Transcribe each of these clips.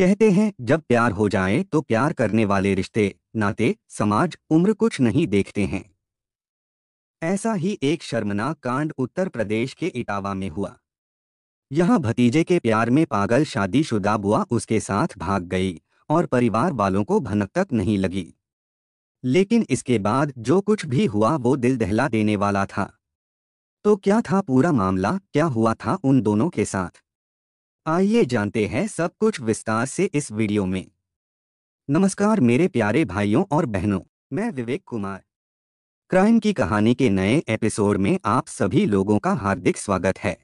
कहते हैं जब प्यार हो जाए तो प्यार करने वाले रिश्ते, नाते, समाज, उम्र कुछ नहीं देखते हैं। ऐसा ही एक शर्मनाक कांड उत्तर प्रदेश के इटावा में हुआ। यहाँ भतीजे के प्यार में पागल शादीशुदा बुआ उसके साथ भाग गई और परिवार वालों को भनक तक नहीं लगी। लेकिन इसके बाद जो कुछ भी हुआ वो दिल दहला देने वाला था। तो क्या था पूरा मामला, क्या हुआ था उन दोनों के साथ? आइए जानते हैं सब कुछ विस्तार से इस वीडियो में। नमस्कार मेरे प्यारे भाइयों और बहनों, मैं विवेक कुमार। क्राइम की कहानी के नए एपिसोड में आप सभी लोगों का हार्दिक स्वागत है।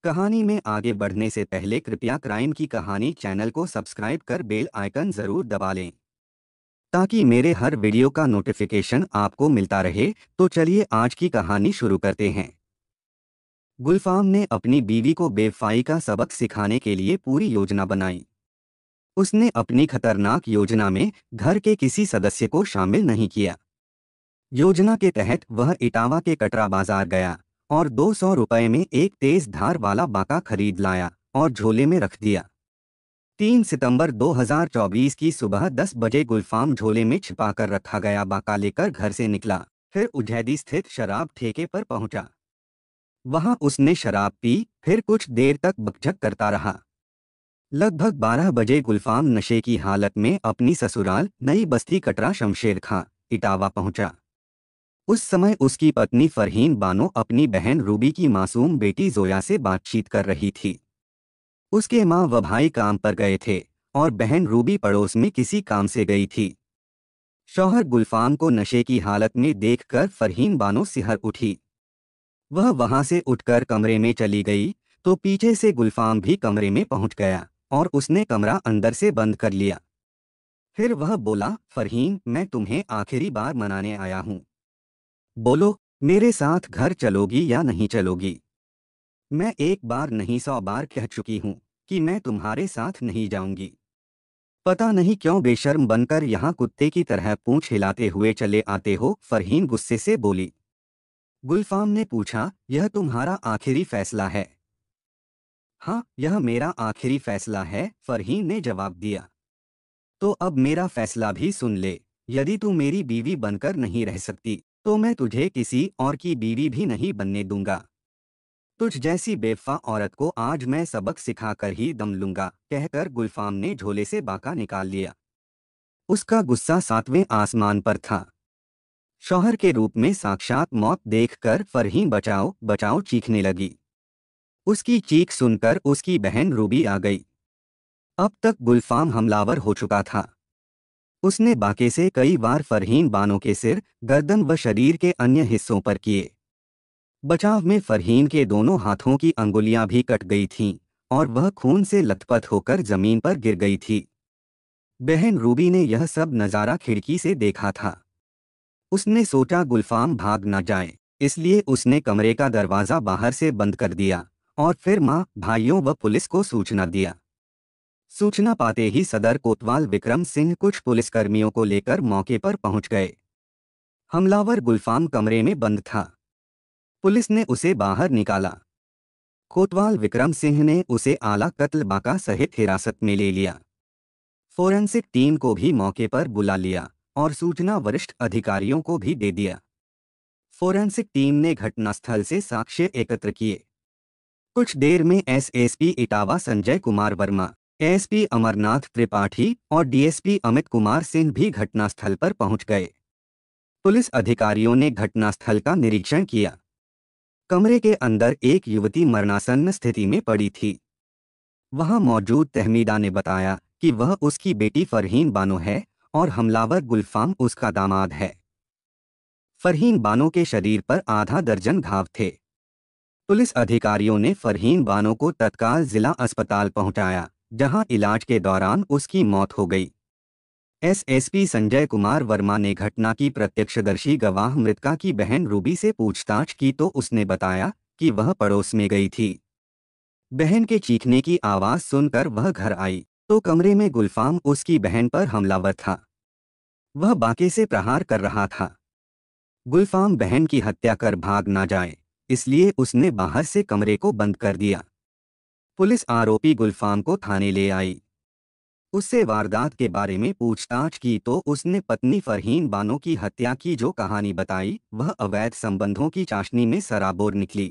कहानी में आगे बढ़ने से पहले कृपया क्राइम की कहानी चैनल को सब्सक्राइब कर बेल आइकन जरूर दबा लें ताकि मेरे हर वीडियो का नोटिफिकेशन आपको मिलता रहे। तो चलिए आज की कहानी शुरू करते हैं। गुलफाम ने अपनी बीवी को बेवफाई का सबक सिखाने के लिए पूरी योजना बनाई। उसने अपनी खतरनाक योजना में घर के किसी सदस्य को शामिल नहीं किया। योजना के तहत वह इटावा के कटरा बाजार गया और 200 रुपए में एक तेज धार वाला बाका खरीद लाया और झोले में रख दिया। 3 सितंबर 2024 की सुबह 10 बजे गुलफाम झोले में छिपाकर रखा गया बाका लेकर घर से निकला। फिर उज्जैदी स्थित शराब ठेके पर पहुंचा। वहां उसने शराब पी, फिर कुछ देर तक बकझक करता रहा। लगभग 12 बजे गुलफाम नशे की हालत में अपनी ससुराल नई बस्ती कटरा शमशेर खां, इटावा पहुंचा। उस समय उसकी पत्नी फरहीन बानो अपनी बहन रूबी की मासूम बेटी जोया से बातचीत कर रही थी। उसके माँ व भाई काम पर गए थे और बहन रूबी पड़ोस में किसी काम से गई थी। शौहर गुलफाम को नशे की हालत में देखकर फरहीन बानो सिहर उठी। वह वहां से उठकर कमरे में चली गई तो पीछे से गुलफाम भी कमरे में पहुंच गया और उसने कमरा अंदर से बंद कर लिया। फिर वह बोला, फरहीन, मैं तुम्हें आखिरी बार मनाने आया हूं। बोलो, मेरे साथ घर चलोगी या नहीं चलोगी? मैं एक बार नहीं 100 बार कह चुकी हूं कि मैं तुम्हारे साथ नहीं जाऊंगी। पता नहीं क्यों बेशर्म बनकर यहाँ कुत्ते की तरह पूंछ हिलाते हुए चले आते हो, फरहीन गुस्से से बोली। गुलफाम ने पूछा, यह तुम्हारा आखिरी फैसला है? हाँ, यह मेरा आखिरी फैसला है, फरहीन ने जवाब दिया। तो अब मेरा फैसला भी सुन ले। यदि तू मेरी बीवी बनकर नहीं रह सकती तो मैं तुझे किसी और की बीवी भी नहीं बनने दूंगा। तुझ जैसी बेवफा औरत को आज मैं सबक सिखाकर ही दम लूंगा, कहकर गुलफाम ने झोले से बाका निकाल लिया। उसका गुस्सा 7वें आसमान पर था। शौहर के रूप में साक्षात मौत देखकर फरहीन बचाओ बचाओ चीखने लगी। उसकी चीख सुनकर उसकी बहन रूबी आ गई। अब तक गुलफाम हमलावर हो चुका था। उसने बाके से कई बार फरहीन बानो के सिर, गर्दन व शरीर के अन्य हिस्सों पर किए। बचाव में फरहीन के दोनों हाथों की अंगुलियां भी कट गई थीं और वह खून से लथपथ होकर जमीन पर गिर गई थी। बहन रूबी ने यह सब नज़ारा खिड़की से देखा था। उसने सोचा गुलफाम भाग न जाए, इसलिए उसने कमरे का दरवाज़ा बाहर से बंद कर दिया और फिर माँ, भाइयों व पुलिस को सूचना दिया। सूचना पाते ही सदर कोतवाल विक्रम सिंह कुछ पुलिसकर्मियों को लेकर मौके पर पहुंच गए। हमलावर गुलफाम कमरे में बंद था। पुलिस ने उसे बाहर निकाला। कोतवाल विक्रम सिंह ने उसे आला कत्ल बाका सहित हिरासत में ले लिया। फोरेंसिक टीम को भी मौके पर बुला लिया और सूचना वरिष्ठ अधिकारियों को भी दे दिया। फोरेंसिक टीम ने घटनास्थल से साक्ष्य एकत्र किए। कुछ देर में एसएसपी इटावा संजय कुमार वर्मा, एसपी अमरनाथ त्रिपाठी और डीएसपी अमित कुमार सिंह भी घटनास्थल पर पहुंच गए। पुलिस अधिकारियों ने घटनास्थल का निरीक्षण किया। कमरे के अंदर एक युवती मरणासन्न स्थिति में पड़ी थी। वहां मौजूद तहमीदा ने बताया कि वह उसकी बेटी फरहीन बानो है और हमलावर गुलफाम उसका दामाद है। फरहीन बानो के शरीर पर आधा दर्जन घाव थे। पुलिस अधिकारियों ने फरहीन बानो को तत्काल जिला अस्पताल पहुंचाया, जहां इलाज के दौरान उसकी मौत हो गई। एसएसपी संजय कुमार वर्मा ने घटना की प्रत्यक्षदर्शी गवाह मृतका की बहन रूबी से पूछताछ की तो उसने बताया कि वह पड़ोस में गई थी। बहन के चीखने की आवाज़ सुनकर वह घर आई तो कमरे में गुलफाम उसकी बहन पर हमलावर था। वह बाके से प्रहार कर रहा था। गुलफाम बहन की हत्या कर भाग ना जाए, इसलिए उसने बाहर से कमरे को बंद कर दिया। पुलिस आरोपी गुलफाम को थाने ले आई। उससे वारदात के बारे में पूछताछ की तो उसने पत्नी फरहीन बानो की हत्या की जो कहानी बताई वह अवैध संबंधों की चाशनी में सराबोर निकली।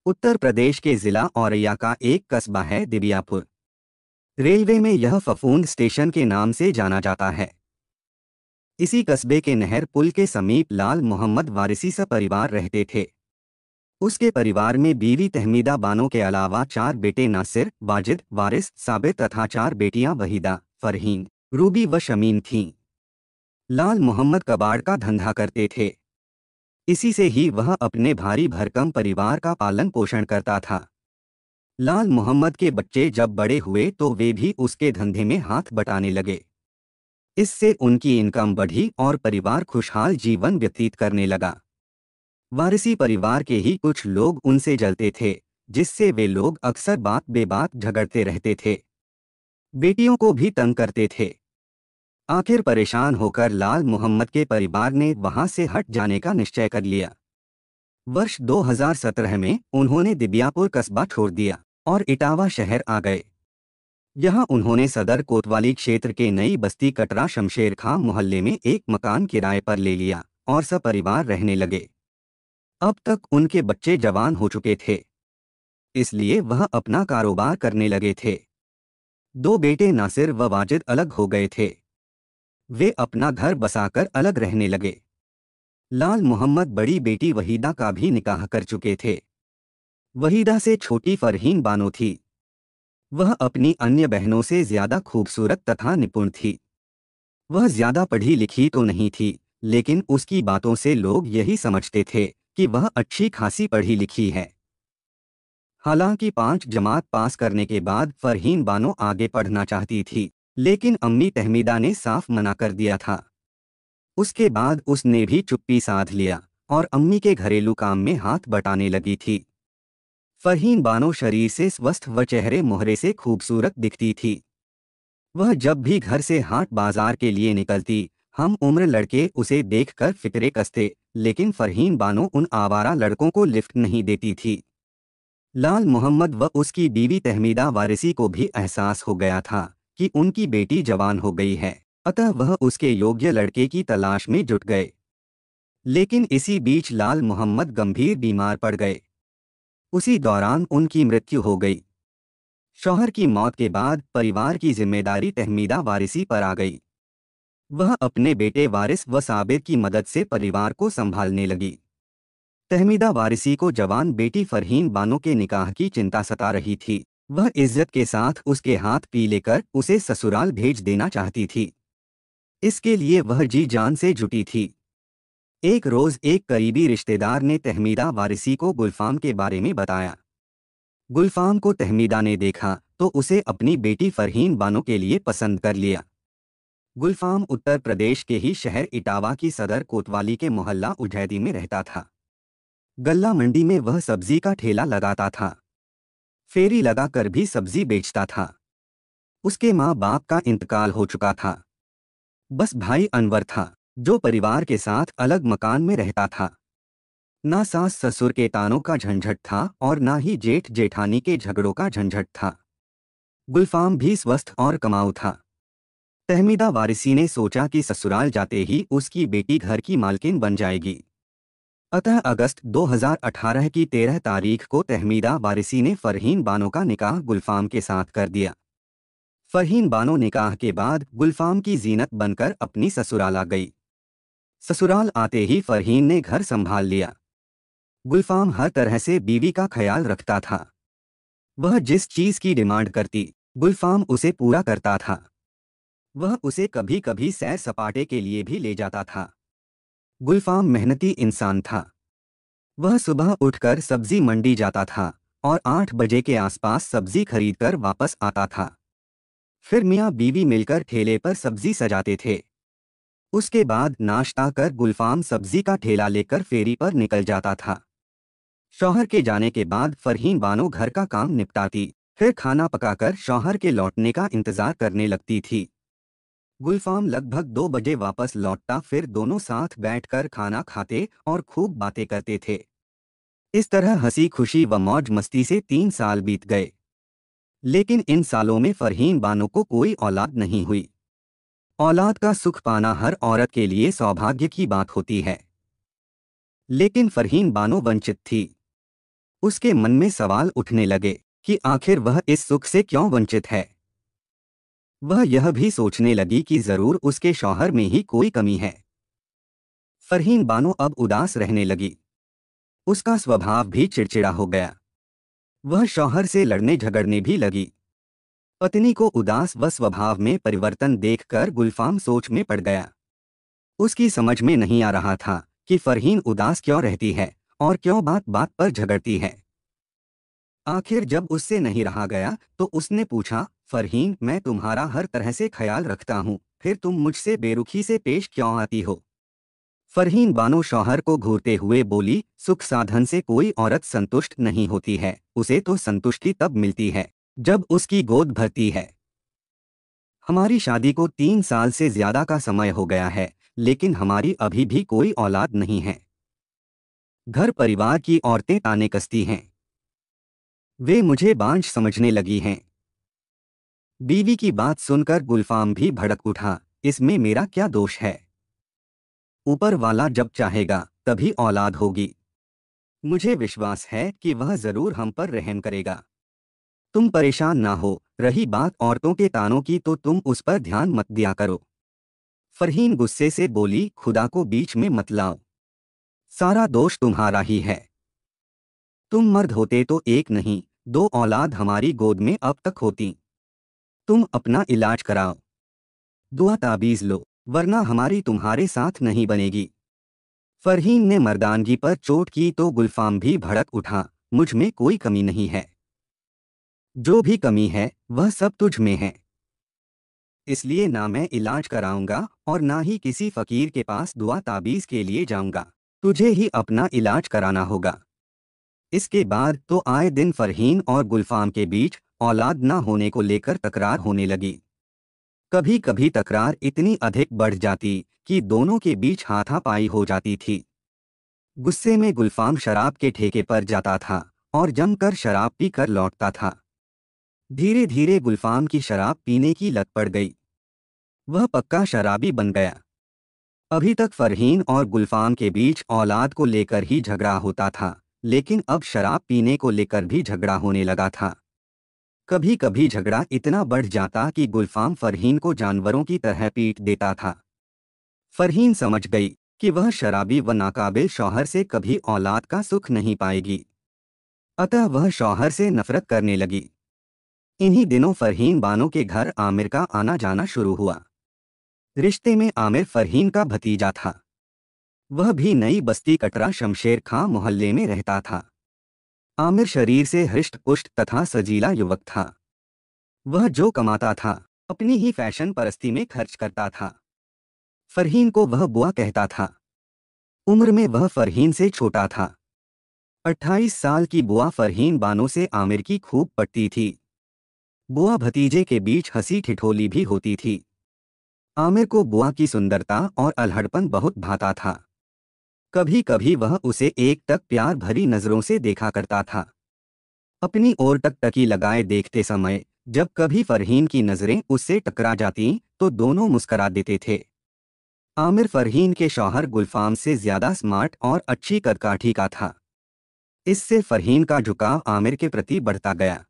उत्तर प्रदेश के जिला औरैया का एक कस्बा है दिबियापुर। रेलवे में यह फफूंद स्टेशन के नाम से जाना जाता है। इसी कस्बे के नहर पुल के समीप लाल मोहम्मद वारिसी सपरिवार रहते थे। उसके परिवार में बीवी तहमीदा बानो के अलावा 4 बेटे नासिर, वाजिद, वारिस, साबित तथा 4 बेटियां वहीदा, फरहीन, रूबी व शमीम थीं। लाल मोहम्मद कबाड़ का धंधा करते थे। इसी से ही वह अपने भारी भरकम परिवार का पालन पोषण करता था। लाल मोहम्मद के बच्चे जब बड़े हुए तो वे भी उसके धंधे में हाथ बटाने लगे। इससे उनकी इनकम बढ़ी और परिवार खुशहाल जीवन व्यतीत करने लगा। वारिसी परिवार के ही कुछ लोग उनसे जलते थे, जिससे वे लोग अक्सर बात बेबात झगड़ते रहते थे। बेटियों को भी तंग करते थे। आखिर परेशान होकर लाल मोहम्मद के परिवार ने वहां से हट जाने का निश्चय कर लिया। वर्ष 2017 में उन्होंने दिबियापुर कस्बा छोड़ दिया और इटावा शहर आ गए। यहाँ उन्होंने सदर कोतवाली क्षेत्र के नई बस्ती कटरा शमशेर खां मोहल्ले में एक मकान किराए पर ले लिया और सपरिवार रहने लगे। अब तक उनके बच्चे जवान हो चुके थे, इसलिए वह अपना कारोबार करने लगे थे। 2 बेटे नासिर व वाजिद अलग हो गए थे। वे अपना घर बसाकर अलग रहने लगे। लाल मोहम्मद बड़ी बेटी वहीदा का भी निकाह कर चुके थे। वहीदा से छोटी फरहीन बानो थी। वह अपनी अन्य बहनों से ज्यादा खूबसूरत तथा निपुण थी। वह ज्यादा पढ़ी लिखी तो नहीं थी, लेकिन उसकी बातों से लोग यही समझते थे कि वह अच्छी खासी पढ़ी लिखी है। हालांकि 5 जमात पास करने के बाद फरहीन बानो आगे पढ़ना चाहती थी, लेकिन अम्मी तहमीदा ने साफ मना कर दिया था। उसके बाद उसने भी चुप्पी साध लिया और अम्मी के घरेलू काम में हाथ बटाने लगी थी। फरहीन बानो शरीर से स्वस्थ व चेहरे मोहरे से खूबसूरत दिखती थी। वह जब भी घर से हाट बाजार के लिए निकलती, हम उम्र लड़के उसे देखकर फिक्रे कसते, लेकिन फरहीन बानो उन आवारा लड़कों को लिफ्ट नहीं देती थी। लाल मोहम्मद व उसकी बीवी तहमीदा वारिसी को भी एहसास हो गया था कि उनकी बेटी जवान हो गई है, अतः वह उसके योग्य लड़के की तलाश में जुट गए। लेकिन इसी बीच लाल मोहम्मद गंभीर बीमार पड़ गए। उसी दौरान उनकी मृत्यु हो गई। शौहर की मौत के बाद परिवार की जिम्मेदारी तहमीदा वारिसी पर आ गई। वह अपने बेटे वारिस व साबिर की मदद से परिवार को संभालने लगी। तहमीदा वारिसी को जवान बेटी फरहीन बानो के निकाह की चिंता सता रही थी। वह इज्जत के साथ उसके हाथ पी लेकर उसे ससुराल भेज देना चाहती थी। इसके लिए वह जी जान से जुटी थी। एक रोज एक करीबी रिश्तेदार ने तहमीदा वारिसी को गुलफाम के बारे में बताया। गुलफाम को तहमीदा ने देखा तो उसे अपनी बेटी फरहीन बानो के लिए पसंद कर लिया। गुलफाम उत्तर प्रदेश के ही शहर इटावा की सदर कोतवाली के मोहल्ला उजैदी में रहता था। गल्ला मंडी में वह सब्जी का ठेला लगाता था। फेरी लगाकर भी सब्जी बेचता था। उसके माँ बाप का इंतकाल हो चुका था। बस भाई अनवर था, जो परिवार के साथ अलग मकान में रहता था। ना सास ससुर के तानों का झंझट था और ना ही जेठ जेठानी के झगड़ों का झंझट था। गुलफाम भी स्वस्थ और कमाऊ था। तहमीदा वारिसी ने सोचा कि ससुराल जाते ही उसकी बेटी घर की मालकिन बन जाएगी। अतः अगस्त 2018 की 13 तारीख को तहमीदा वारिसी ने फरहीन बानो का निकाह गुलफाम के साथ कर दिया। फरहीन बानो निकाह के बाद गुलफाम की जीनत बनकर अपनी ससुराल आ गई। ससुराल आते ही फरहीन ने घर संभाल लिया। गुलफाम हर तरह से बीवी का ख्याल रखता था। वह जिस चीज की डिमांड करती, गुलफाम उसे पूरा करता था। वह उसे कभी कभी सैर सपाटे के लिए भी ले जाता था। गुलफाम मेहनती इंसान था। वह सुबह उठकर सब्जी मंडी जाता था और 8 बजे के आसपास सब्जी खरीदकर वापस आता था। फिर मियाँ बीवी मिलकर ठेले पर सब्जी सजाते थे। उसके बाद नाश्ता कर गुलफाम सब्जी का ठेला लेकर फेरी पर निकल जाता था। शौहर के जाने के बाद फरहीन बानो घर का काम निपटाती, फिर खाना पकाकर शौहर के लौटने का इंतजार करने लगती थी। गुलफाम लगभग 2 बजे वापस लौटता, फिर दोनों साथ बैठकर खाना खाते और खूब बातें करते थे। इस तरह हंसी खुशी व मौज मस्ती से 3 साल बीत गए। लेकिन इन सालों में फरहीन बानो को कोई औलाद नहीं हुई। औलाद का सुख पाना हर औरत के लिए सौभाग्य की बात होती है, लेकिन फरहीन बानो वंचित थी। उसके मन में सवाल उठने लगे कि आखिर वह इस सुख से क्यों वंचित है। वह यह भी सोचने लगी कि जरूर उसके शौहर में ही कोई कमी है। फरहीन बानो अब उदास रहने लगी। उसका स्वभाव भी चिड़चिड़ा हो गया। वह शौहर से लड़ने झगड़ने भी लगी। पत्नी को उदास व स्वभाव में परिवर्तन देखकर गुलफाम सोच में पड़ गया। उसकी समझ में नहीं आ रहा था कि फरहीन उदास क्यों रहती है और क्यों बात बात पर झगड़ती है। आखिर जब उससे नहीं रहा गया तो उसने पूछा, फरहीन, मैं तुम्हारा हर तरह से ख्याल रखता हूँ, फिर तुम मुझसे बेरुखी से पेश क्यों आती हो। फरहीन बानो शौहर को घूरते हुए बोली, सुख साधन से कोई औरत संतुष्ट नहीं होती है, उसे तो संतुष्टि तब मिलती है जब उसकी गोद भरती है। हमारी शादी को 3 साल से ज्यादा का समय हो गया है, लेकिन हमारी अभी भी कोई औलाद नहीं है। घर परिवार की औरतें ताने कसती हैं। वे मुझे बांझ समझने लगी हैं। बीवी की बात सुनकर गुलफाम भी भड़क उठा, इसमें मेरा क्या दोष है। ऊपर वाला जब चाहेगा तभी औलाद होगी। मुझे विश्वास है कि वह जरूर हम पर रहम करेगा। तुम परेशान ना हो, रही बात औरतों के तानों की तो तुम उस पर ध्यान मत दिया करो। फरहीन गुस्से से बोली, खुदा को बीच में मत लाओ, सारा दोष तुम्हारा ही है। तुम मर्द होते तो एक नहीं 2 औलाद हमारी गोद में अब तक होती। तुम अपना इलाज कराओ, दुआ ताबीज लो, वरना हमारी तुम्हारे साथ नहीं बनेगी। फरहीन ने मर्दानगी पर चोट की तो गुलफाम भी भड़क उठा, मुझ में कोई कमी नहीं है। जो भी कमी है वह सब तुझ में है। इसलिए ना मैं इलाज कराऊंगा और ना ही किसी फकीर के पास दुआ ताबीज के लिए जाऊंगा। तुझे ही अपना इलाज कराना होगा। इसके बाद तो आए दिन फरहीन और गुलफाम के बीच औलाद ना होने को लेकर तकरार होने लगी। कभी कभी तकरार इतनी अधिक बढ़ जाती कि दोनों के बीच हाथापाई हो जाती थी। गुस्से में गुलफाम शराब के ठेके पर जाता था और जमकर शराब पीकर लौटता था। धीरे धीरे गुलफाम की शराब पीने की लत पड़ गई। वह पक्का शराबी बन गया। अभी तक फरहीन और गुलफाम के बीच औलाद को लेकर ही झगड़ा होता था, लेकिन अब शराब पीने को लेकर भी झगड़ा होने लगा था। कभी कभी झगड़ा इतना बढ़ जाता कि गुलफाम फरहीन को जानवरों की तरह पीट देता था। फरहीन समझ गई कि वह शराबी व नाकाबिल शौहर से कभी औलाद का सुख नहीं पाएगी। अतः वह शौहर से नफरत करने लगी। इन्हीं दिनों फरहीन बानो के घर आमिर का आना जाना शुरू हुआ। रिश्ते में आमिर फरहीन का भतीजा था। वह भी नई बस्ती कटरा शमशेर खां मोहल्ले में रहता था। आमिर शरीर से हृष्ट पुष्ट तथा सजीला युवक था। वह जो कमाता था अपनी ही फैशन परस्ती में खर्च करता था। फरहीन को वह बुआ कहता था। उम्र में वह फरहीन से छोटा था। 28 साल की बुआ फरहीन बानो से आमिर की खूब पटती थी। बुआ भतीजे के बीच हंसी ठिठोली भी होती थी। आमिर को बुआ की सुंदरता और अल्हड़पन बहुत भाता था। कभी कभी वह उसे एक टक प्यार भरी नजरों से देखा करता था। अपनी ओर टकटकी लगाए देखते समय जब कभी फरहीन की नजरें उससे टकरा जातीं तो दोनों मुस्करा देते थे। आमिर फरहीन के शौहर गुलफाम से ज्यादा स्मार्ट और अच्छी कदकाठी का था। इससे फरहीन का झुकाव आमिर के प्रति बढ़ता गया।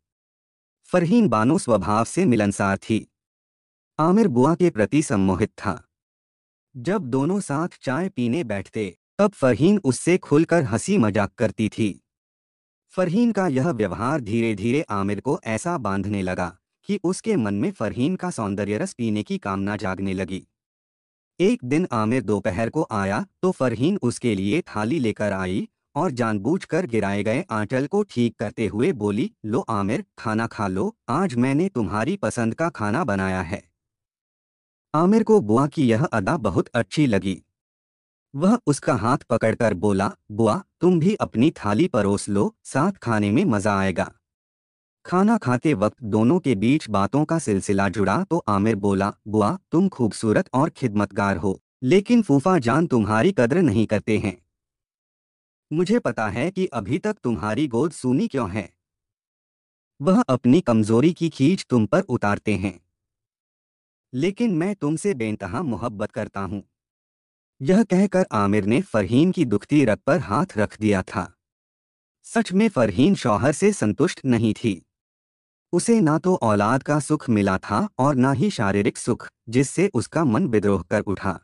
फरहीन बानो स्वभाव से मिलनसार थी। आमिर बुआ के प्रति सम्मोहित था। जब दोनों साथ चाय पीने बैठते तब फरहीन उससे खुलकर हंसी मजाक करती थी। फरहीन का यह व्यवहार धीरे धीरे आमिर को ऐसा बांधने लगा कि उसके मन में फरहीन का सौंदर्य रस पीने की कामना जागने लगी। एक दिन आमिर दोपहर को आया तो फरहीन उसके लिए थाली लेकर आई और जानबूझकर गिराए गए आंचल को ठीक करते हुए बोली, लो आमिर, खाना खा लो, आज मैंने तुम्हारी पसंद का खाना बनाया है। आमिर को बुआ की यह अदा बहुत अच्छी लगी। वह उसका हाथ पकड़कर बोला, बुआ, तुम भी अपनी थाली परोस लो, साथ खाने में मजा आएगा। खाना खाते वक्त दोनों के बीच बातों का सिलसिला जुड़ा तो आमिर बोला, बुआ, तुम खूबसूरत और खिदमतगार हो, लेकिन फूफा जान तुम्हारी कद्र नहीं करते हैं। मुझे पता है कि अभी तक तुम्हारी गोद सूनी क्यों है। वह अपनी कमजोरी की खींच तुम पर उतारते हैं। लेकिन मैं तुमसे बेइंतहा मोहब्बत करता हूँ। यह कहकर आमिर ने फरहीन की दुखती रग पर हाथ रख दिया था। सच में फरहीन शौहर से संतुष्ट नहीं थी। उसे ना तो औलाद का सुख मिला था और ना ही शारीरिक सुख, जिससे उसका मन विद्रोह कर उठा।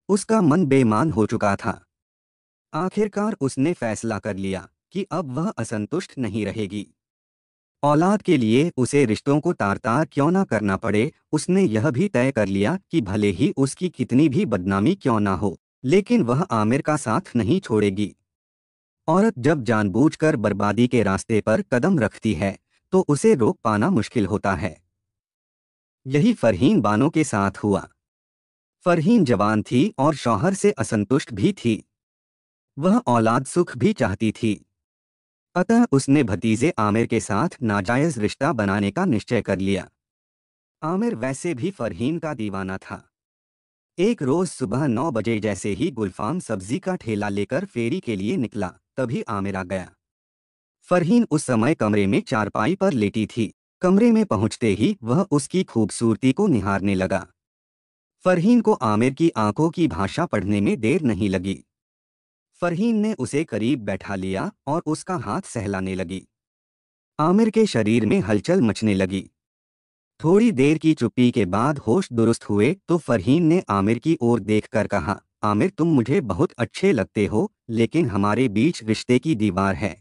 उसका मन बेईमान हो चुका था। आखिरकार उसने फैसला कर लिया कि अब वह असंतुष्ट नहीं रहेगी। औलाद के लिए उसे रिश्तों को तार तार क्यों ना करना पड़े, उसने यह भी तय कर लिया कि भले ही उसकी कितनी भी बदनामी क्यों ना हो, लेकिन वह आमिर का साथ नहीं छोड़ेगी। औरत जब जानबूझकर बर्बादी के रास्ते पर कदम रखती है तो उसे रोक पाना मुश्किल होता है। यही फरहीन बानो के साथ हुआ। फरहीन जवान थी और शौहर से असंतुष्ट भी थी। वह औलाद सुख भी चाहती थी। अतः उसने भतीजे आमिर के साथ नाजायज रिश्ता बनाने का निश्चय कर लिया। आमिर वैसे भी फरहीन का दीवाना था। एक रोज सुबह 9 बजे जैसे ही गुलफाम सब्जी का ठेला लेकर फेरी के लिए निकला, तभी आमिर आ गया। फरहीन उस समय कमरे में चारपाई पर लेटी थी। कमरे में पहुंचते ही वह उसकी खूबसूरती को निहारने लगा। फरहीन को आमिर की आंखों की भाषा पढ़ने में देर नहीं लगी। फरहीन ने उसे करीब बैठा लिया और उसका हाथ सहलाने लगी। आमिर के शरीर में हलचल मचने लगी। थोड़ी देर की चुप्पी के बाद होश दुरुस्त हुए तो फरहीन ने आमिर की ओर देखकर कहा, आमिर तुम मुझे बहुत अच्छे लगते हो, लेकिन हमारे बीच रिश्ते की दीवार है।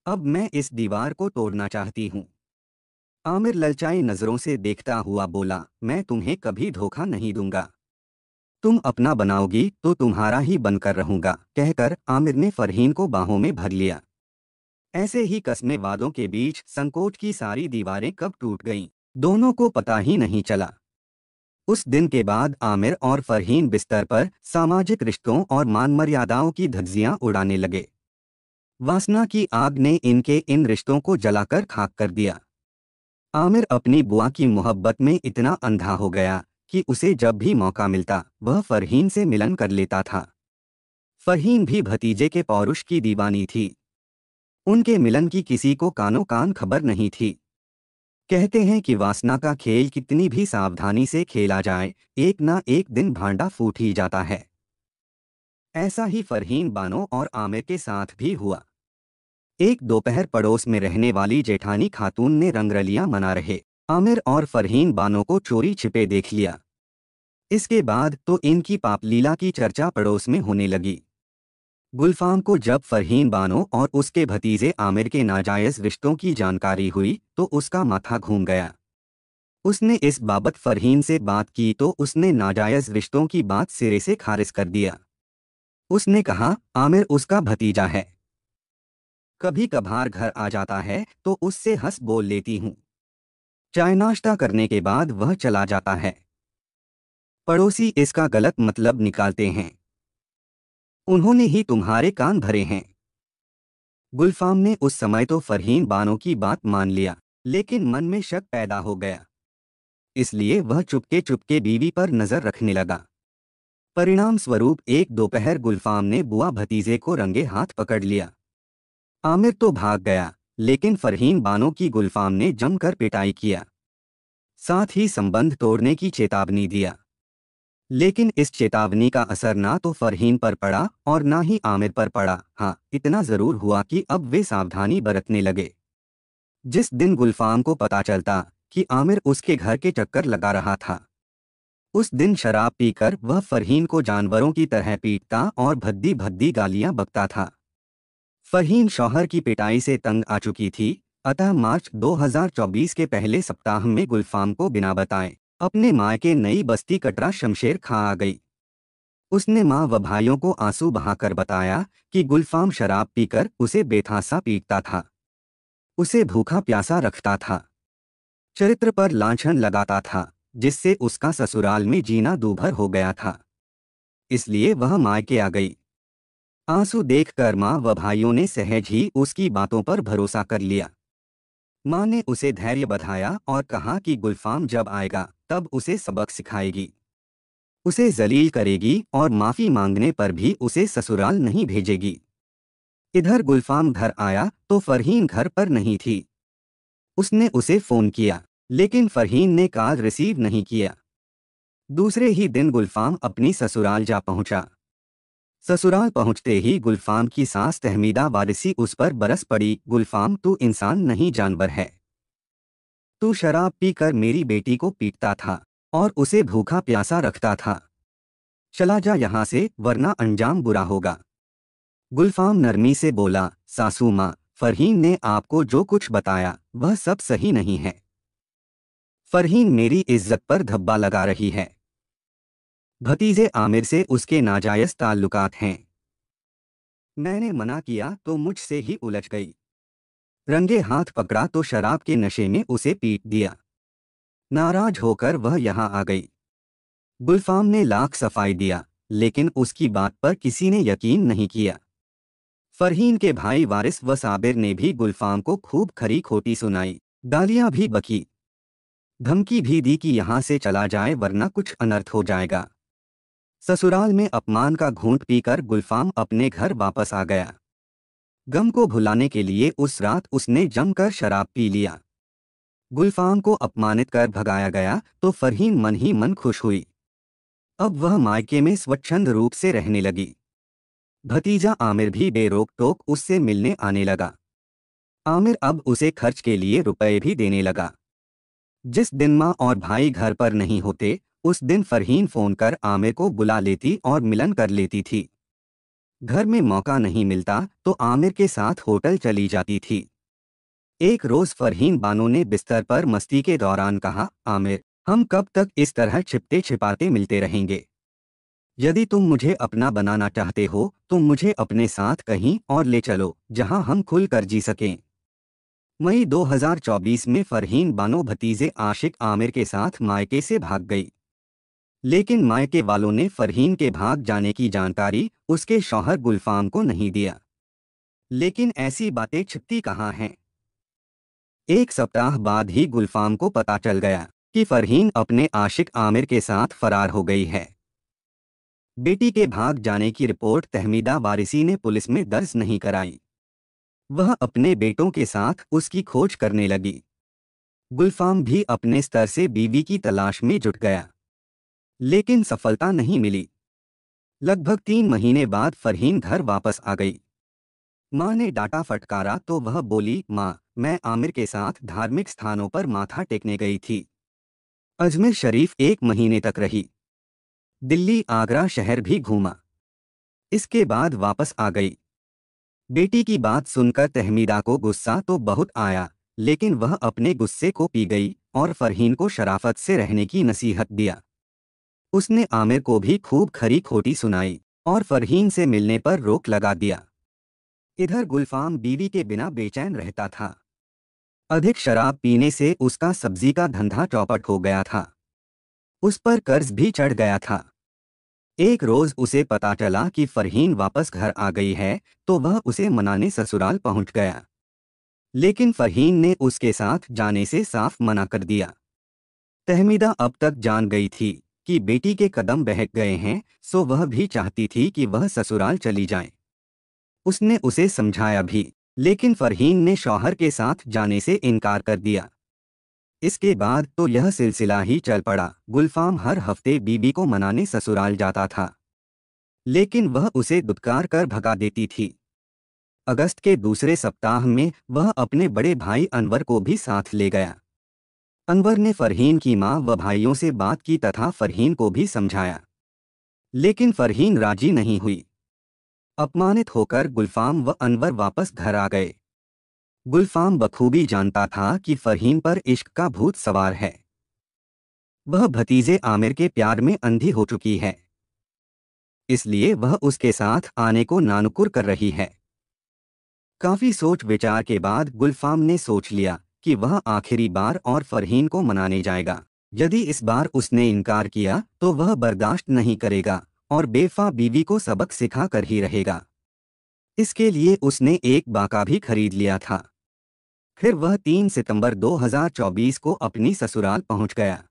अब मैं इस दीवार को तोड़ना चाहती हूँ। आमिर ललचाई नजरों से देखता हुआ बोला, मैं तुम्हें कभी धोखा नहीं दूंगा। तुम अपना बनाओगी तो तुम्हारा ही बनकर रहूंगा। कहकर आमिर ने फरहीन को बाहों में भर लिया। ऐसे ही कसमे वादों के बीच संकोच की सारी दीवारें कब टूट गईं, दोनों को पता ही नहीं चला। उस दिन के बाद आमिर और फरहीन बिस्तर पर सामाजिक रिश्तों और मान मर्यादाओं की धज्जियां उड़ाने लगे। वासना की आग ने इनके इन रिश्तों को जलाकर खाक कर दिया। आमिर अपनी बुआ की मोहब्बत में इतना अंधा हो गया कि उसे जब भी मौका मिलता वह फरहीन से मिलन कर लेता था। फरहीन भी भतीजे के पौरुष की दीवानी थी। उनके मिलन की किसी को कानो कान खबर नहीं थी। कहते हैं कि वासना का खेल कितनी भी सावधानी से खेला जाए, एक ना एक दिन भांडा फूट ही जाता है। ऐसा ही फरहीन बानो और आमिर के साथ भी हुआ। एक दोपहर पड़ोस में रहने वाली जेठानी खातून ने रंगरलियां मना रहे आमिर और फरहीन बानो को चोरी छिपे देख लिया। इसके बाद तो इनकी पापलीला की चर्चा पड़ोस में होने लगी। गुलफाम को जब फरहीन बानो और उसके भतीजे आमिर के नाजायज रिश्तों की जानकारी हुई तो उसका माथा घूम गया। उसने इस बाबत फरहीन से बात की तो उसने नाजायज रिश्तों की बात सिरे से खारिज कर दिया। उसने कहा, आमिर उसका भतीजा है, कभी कभार घर आ जाता है तो उससे हंस बोल लेती हूँ। चाय नाश्ता करने के बाद वह चला जाता है। पड़ोसी इसका गलत मतलब निकालते हैं। उन्होंने ही तुम्हारे कान भरे हैं। गुलफाम ने उस समय तो फरहीन बानो की बात मान लिया, लेकिन मन में शक पैदा हो गया। इसलिए वह चुपके चुपके बीवी पर नजर रखने लगा। परिणाम स्वरूप एक दोपहर गुलफाम ने बुआ भतीजे को रंगे हाथ पकड़ लिया। आमिर तो भाग गया, लेकिन फरहीन बानो की गुलफाम ने जमकर पिटाई किया। साथ ही संबंध तोड़ने की चेतावनी दिया। लेकिन इस चेतावनी का असर ना तो फरहीन पर पड़ा और ना ही आमिर पर पड़ा। हाँ, इतना जरूर हुआ कि अब वे सावधानी बरतने लगे। जिस दिन गुलफाम को पता चलता कि आमिर उसके घर के चक्कर लगा रहा था, उस दिन शराब पीकर वह फरहीन को जानवरों की तरह पीटता और भद्दी भद्दी गालियां बकता था। फरहीन शौहर की पिटाई से तंग आ चुकी थी। अतः मार्च 2024 के पहले सप्ताह में गुलफाम को बिना बताए अपने मायके नई बस्ती कटरा शमशेर खां आ गई। उसने माँ व भाइयों को आंसू बहाकर बताया कि गुलफाम शराब पीकर उसे बेथासा पीटता था, उसे भूखा प्यासा रखता था, चरित्र पर लांछन लगाता था, जिससे उसका ससुराल में जीना दूभर हो गया था। इसलिए वह मायके आ गई। आंसू देखकर माँ व भाइयों ने सहज ही उसकी बातों पर भरोसा कर लिया। माँ ने उसे धैर्य बधाया और कहा कि गुलफाम जब आएगा तब उसे सबक सिखाएगी, उसे जलील करेगी और माफी मांगने पर भी उसे ससुराल नहीं भेजेगी। इधर गुलफाम घर आया तो फरहीन घर पर नहीं थी। उसने उसे फ़ोन किया, लेकिन फ़रहीन ने कॉल रिसीव नहीं किया। दूसरे ही दिन गुलफ़ाम अपनी ससुराल जा पहुंचा। ससुराल पहुंचते ही गुलफ़ाम की सास तहमीदा वारिसी उस पर बरस पड़ी। गुलफ़ाम, तू इंसान नहीं जानवर है। तू शराब पीकर मेरी बेटी को पीटता था और उसे भूखा प्यासा रखता था। चला जा यहाँ से, वरना अंजाम बुरा होगा। गुलफ़ाम नरमी से बोला, सासू माँ, फ़रहीन ने आपको जो कुछ बताया वह सब सही नहीं है। फ़रहीन मेरी इज्जत पर धब्बा लगा रही है। भतीजे आमिर से उसके नाजायज़ ताल्लुकात हैं। मैंने मना किया तो मुझसे ही उलझ गई। रंगे हाथ पकड़ा तो शराब के नशे में उसे पीट दिया। नाराज होकर वह यहाँ आ गई। गुलफ़ाम ने लाख सफाई दिया, लेकिन उसकी बात पर किसी ने यकीन नहीं किया। फ़रहीन के भाई वारिस व साबिर ने भी गुलफ़ाम को खूब खरी खोटी सुनाई, गालियाँ भी बकी, धमकी भी दी कि यहाँ से चला जाए वरना कुछ अनर्थ हो जाएगा। ससुराल में अपमान का घूंट पीकर गुलफ़ाम अपने घर वापस आ गया। गम को भुलाने के लिए उस रात उसने जमकर शराब पी लिया। गुलफ़ाम को अपमानित कर भगाया गया तो फ़रहीन मन ही मन खुश हुई। अब वह मायके में स्वच्छंद रूप से रहने लगी। भतीजा आमिर भी बेरोक टोक उससे मिलने आने लगा। आमिर अब उसे खर्च के लिए रुपए भी देने लगा। जिस दिन माँ और भाई घर पर नहीं होते, उस दिन फ़रहीन फ़ोन कर आमिर को बुला लेती और मिलन कर लेती थी। घर में मौका नहीं मिलता तो आमिर के साथ होटल चली जाती थी। एक रोज़ फ़रहीन बानो ने बिस्तर पर मस्ती के दौरान कहा, आमिर, हम कब तक इस तरह छिपते छिपाते मिलते रहेंगे? यदि तुम मुझे अपना बनाना चाहते हो तो मुझे अपने साथ कहीं और ले चलो जहां हम खुल कर जी सकें। मई 2024 में फ़रहीन बानो भतीजे आशिक आमिर के साथ मायके से भाग गई। लेकिन मायके वालों ने फ़रहीन के भाग जाने की जानकारी उसके शौहर गुलफ़ाम को नहीं दिया। लेकिन ऐसी बातें छिपती कहाँ हैं। एक सप्ताह बाद ही गुलफ़ाम को पता चल गया कि फ़रहीन अपने आशिक आमिर के साथ फरार हो गई है। बेटी के भाग जाने की रिपोर्ट तहमीदा वारिसी ने पुलिस में दर्ज नहीं कराई। वह अपने बेटों के साथ उसकी खोज करने लगी। गुलफ़ाम भी अपने स्तर से बीवी की तलाश में जुट गया, लेकिन सफलता नहीं मिली। लगभग 3 महीने बाद फ़रहीन घर वापस आ गई। माँ ने डांटा फटकारा तो वह बोली, माँ, मैं आमिर के साथ धार्मिक स्थानों पर माथा टेकने गई थी। अजमेर शरीफ 1 महीने तक रही। दिल्ली आगरा शहर भी घूमा। इसके बाद वापस आ गई। बेटी की बात सुनकर तहमीदा को गुस्सा तो बहुत आया, लेकिन वह अपने गुस्से को पी गई और फ़रहीन को शराफत से रहने की नसीहत दिया। उसने आमिर को भी खूब खरी खोटी सुनाई और फ़रहीन से मिलने पर रोक लगा दिया। इधर गुलफ़ाम बीवी के बिना बेचैन रहता था। अधिक शराब पीने से उसका सब्जी का धंधा चौपट हो गया था। उस पर कर्ज भी चढ़ गया था। एक रोज़ उसे पता चला कि फ़रहीन वापस घर आ गई है, तो वह उसे मनाने ससुराल पहुंच गया। लेकिन फ़रहीन ने उसके साथ जाने से साफ मना कर दिया। तहमीदा अब तक जान गई थी कि बेटी के कदम बहक गए हैं, सो वह भी चाहती थी कि वह ससुराल चली जाए। उसने उसे समझाया भी, लेकिन फ़रहीन ने शौहर के साथ जाने से इनकार कर दिया। इसके बाद तो यह सिलसिला ही चल पड़ा। गुलफ़ाम हर हफ्ते बीबी को मनाने ससुराल जाता था, लेकिन वह उसे दुत्कार कर भगा देती थी। अगस्त के दूसरे सप्ताह में वह अपने बड़े भाई अनवर को भी साथ ले गया। अनवर ने फ़रहीन की माँ व भाइयों से बात की तथा फ़रहीन को भी समझाया, लेकिन फ़रहीन राजी नहीं हुई। अपमानित होकर गुलफ़ाम व अनवर वापस घर आ गए। गुलफ़ाम बखूबी जानता था कि फ़रहीन पर इश्क का भूत सवार है। वह भतीजे आमिर के प्यार में अंधी हो चुकी है, इसलिए वह उसके साथ आने को नानुकुर कर रही है। काफी सोच विचार के बाद गुलफ़ाम ने सोच लिया कि वह आखिरी बार और फ़रहीन को मनाने जाएगा। यदि इस बार उसने इनकार किया तो वह बर्दाश्त नहीं करेगा और बेवफा बीवी को सबक सिखा कर ही रहेगा। इसके लिए उसने एक बाका भी खरीद लिया था। फिर वह 3 सितंबर 2024 को अपनी ससुराल पहुंच गया।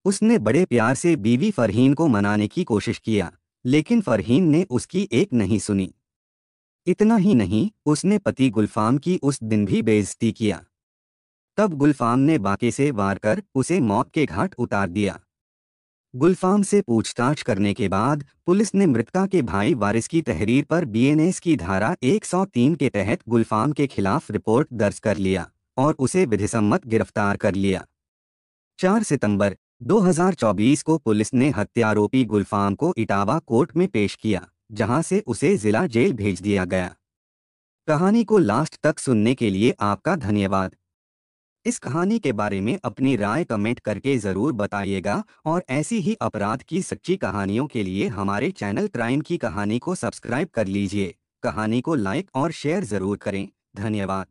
उसने बड़े प्यार से बीवी फ़रहीन को मनाने की कोशिश किया, लेकिन फ़रहीन ने उसकी एक नहीं सुनी। इतना ही नहीं, उसने पति गुलफ़ाम की उस दिन भी बेइज्जती किया। तब गुलफाम ने बाके से वार कर उसे मौत के घाट उतार दिया। गुलफाम से पूछताछ करने के बाद पुलिस ने मृतका के भाई वारिस की तहरीर पर बीएनएस की धारा 103 के तहत गुलफाम के खिलाफ रिपोर्ट दर्ज कर लिया और उसे विधिसम्मत गिरफ्तार कर लिया। 4 सितंबर 2024 को पुलिस ने हत्यारोपी गुलफाम को इटावा कोर्ट में पेश किया, जहां से उसे जिला जेल भेज दिया गया। कहानी को लास्ट तक सुनने के लिए आपका धन्यवाद। इस कहानी के बारे में अपनी राय कमेंट करके ज़रूर बताइएगा और ऐसी ही अपराध की सच्ची कहानियों के लिए हमारे चैनल क्राइम की कहानी को सब्सक्राइब कर लीजिए। कहानी को लाइक और शेयर ज़रूर करें। धन्यवाद।